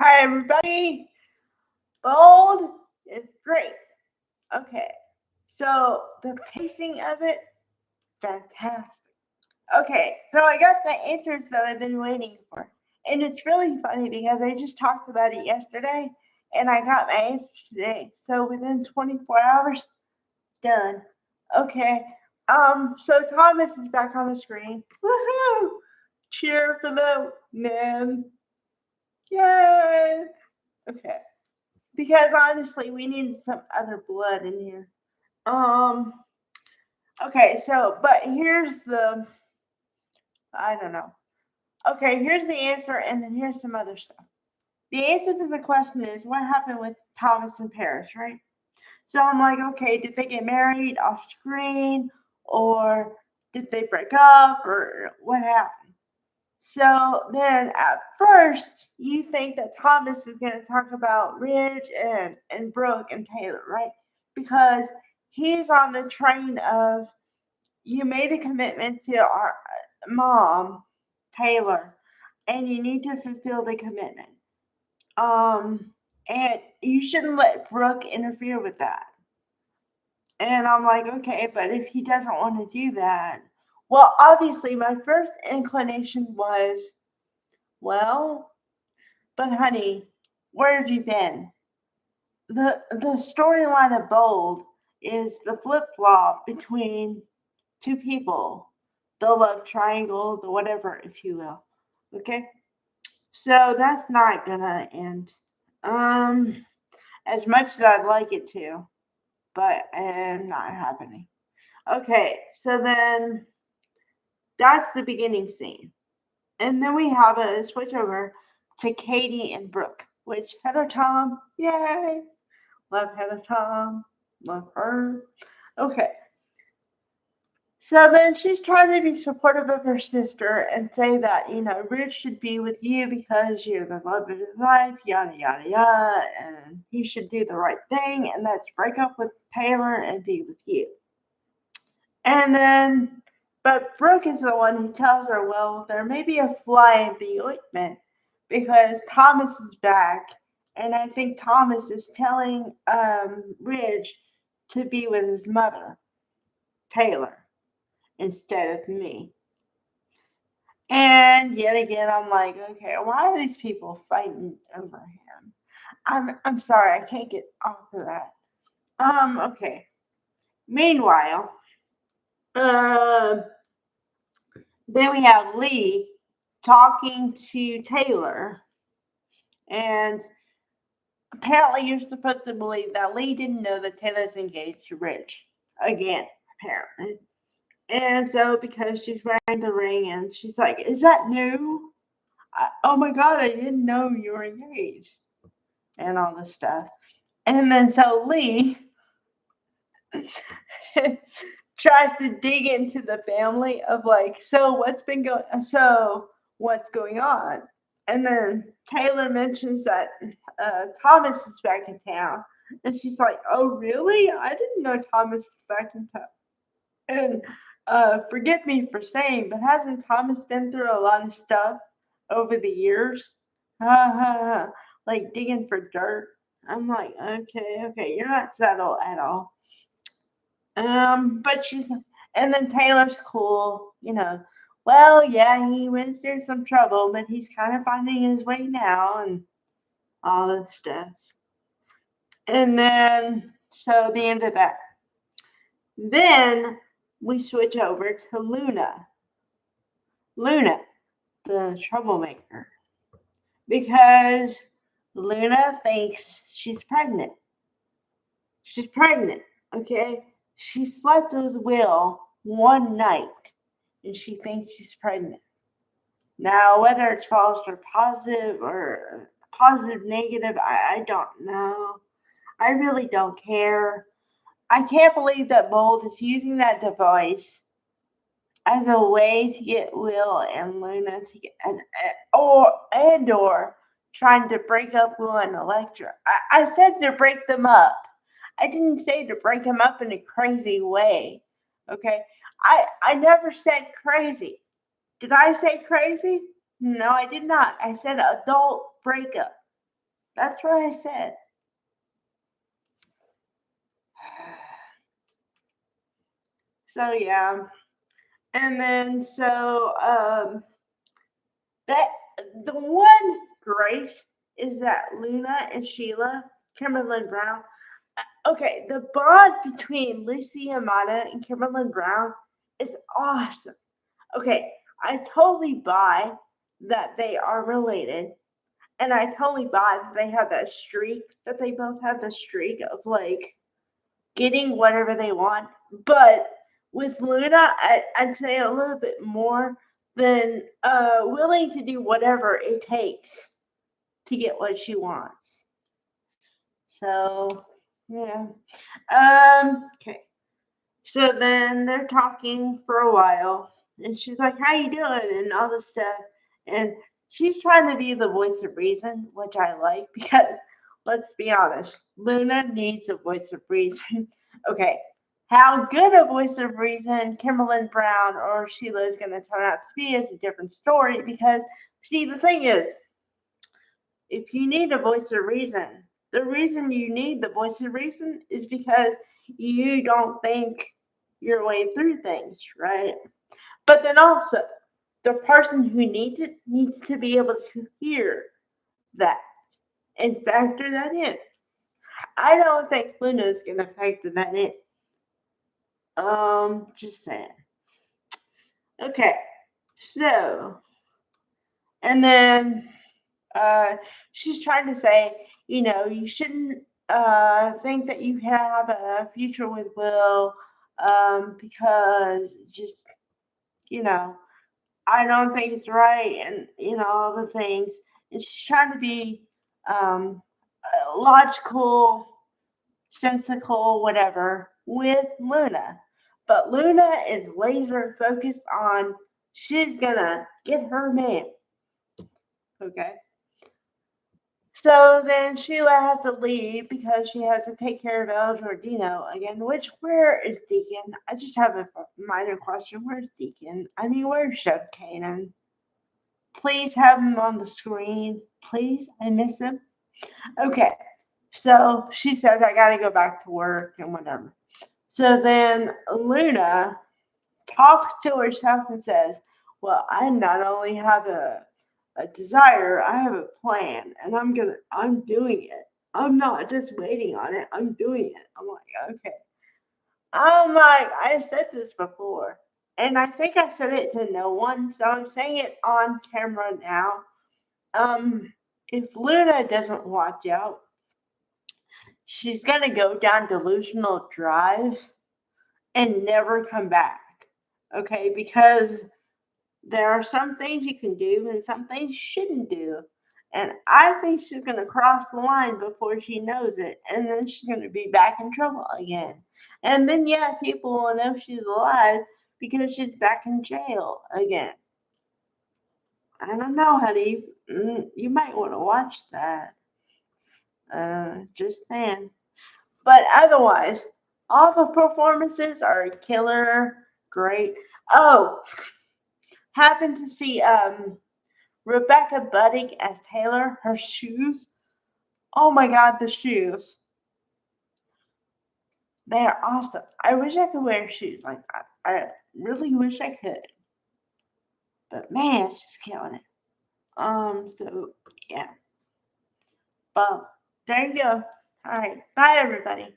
Hi, everybody. Bold is great. Okay, so the pacing of it, fantastic. Okay, so I got the answers that I've been waiting for. And it's really funny because I just talked about it yesterday and I got my answers today. So within 24 hours, done. Okay, so Thomas is back on the screen. Woohoo! Cheer for the man. Yay! Okay. Because honestly, we need some other blood in here. Um. Okay. So, but here's the. I don't know. Okay. Here's the answer, and then here's some other stuff. The answer to the question is what happened with Thomas and Paris, right? So I'm like, okay, did they get married off screen, or did they break up, or what happened? So then at first, you think that Thomas is going to talk about Ridge and Brooke and Taylor, right? Because he's on the train of you made a commitment to our mom, Taylor, and you need to fulfill the commitment. Um, and you shouldn't let Brooke interfere with that. And I'm like, okay, but if he doesn't want to do that, well, obviously, my first inclination was, well, but honey, where have you been? The storyline of Bold is the flip flop between two people, the love triangle, the whatever, if you will. Okay, so that's not gonna end. Um, as much as I'd like it to, but not happening. Okay, so then that's the beginning scene, and then we have a switch over to Katie and Brooke, which Heather Tom, yay! Love Heather Tom. Love her. Okay. So then she's trying to be supportive of her sister and say that, Rich should be with you because you're the love of his life, yada, yada, yada, and he should do the right thing, and that's break up with Taylor and be with you. And then, but Brooke is the one who tells her, well, there may be a fly in the ointment because Thomas is back. And I think Thomas is telling Ridge to be with his mother, Taylor, instead of me. And yet again, I'm like, okay, why are these people fighting over him? I'm sorry, I can't get off of that. Okay. Meanwhile, um, then we have Lee talking to Taylor, and apparently you're supposed to believe that Lee didn't know that Taylor's engaged to Rich. Again, apparently. And so because she's wearing the ring and she's like, is that new? Oh my God, I didn't know you were engaged. And all this stuff. And then so Lee tries to dig into the family of like, so what's going on? And then Taylor mentions that Thomas is back in town. And she's like, oh, really? I didn't know Thomas was back in town. And forgive me for saying, but hasn't Thomas been through a lot of stuff over the years? Like digging for dirt. I'm like, okay, you're not subtle at all. But and then Taylor's cool, Well, yeah, he went through some trouble, but he's kind of finding his way now and all this stuff. And then, so the end of that. Then we switch over to Luna. Luna, the troublemaker. Because Luna thinks she's pregnant. She's pregnant, okay? She slept with Will one night and she thinks she's pregnant. Now, whether it's false or positive, negative, I don't know. I really don't care. I can't believe that Bold is using that device as a way to get Will and Luna to get, or trying to break up Will and Elektra. I said to break them up. I didn't say to break them up in a crazy way. Okay? I never said crazy. Did I say crazy? No, I did not. I said adult breakup. That's what I said. So yeah. And then that the one grace is that Luna and Sheila, Kimberly Brown. Okay, the bond between Lucy Amata and Kimberly Brown is awesome. Okay, I totally buy that they are related, and I totally buy that they have that streak, that they both have the streak of like getting whatever they want. But with Luna, I'd say a little bit more than willing to do whatever it takes to get what she wants. So yeah. Okay. So then they're talking for a while, and she's like, "How you doing?" and all this stuff, and she's trying to be the voice of reason, which I like because let's be honest, Luna needs a voice of reason. Okay, how good a voice of reason Kimberly Brown or Sheila is going to turn out to be is a different story. Because see, the thing is, if you need a voice of reason, the reason you need the voice of reason is because you don't think your way through things, right? But then also, the person who needs it needs to be able to hear that and factor that in. I don't think Luna is going to factor that in. Just saying. Okay, so, and then she's trying to say, you shouldn't think that you have a future with Will because just, you know, I don't think it's right and, all the things. And she's trying to be um, logical, sensical, whatever, with Luna. But Luna is laser focused on she's gonna get her man. Okay. So then Sheila has to leave because she has to take care of El Giordino again. Which, where is Deacon? I just have a minor question. Where's Deacon? I mean, where's Chef Kanan? Please have him on the screen. Please, I miss him. Okay, so she says, I gotta go back to work and whatever. So then Luna talks to herself and says, well, I not only have a desire, I have a plan, and I'm doing it. I'm not just waiting on it, I'm doing it. I'm like, okay. I'm like, I said this before, and I think I said it to no one, so I'm saying it on camera now. Um, if Luna doesn't watch out, she's gonna go down delusional drive and never come back. Okay, because there are some things you can do and some things you shouldn't do. And I think she's going to cross the line before she knows it. And then she's going to be back in trouble again. And then, yeah, people will know she's alive because she's back in jail again. I don't know, honey. You might want to watch that. Just saying. But otherwise, all the performances are killer, great. Oh, happened to see Rebecca Budig as Taylor, her shoes. Oh my god, the shoes. They are awesome. I wish I could wear shoes like that. I really wish I could. But man, she's killing it. So yeah. Well, there you go. All right. Bye everybody.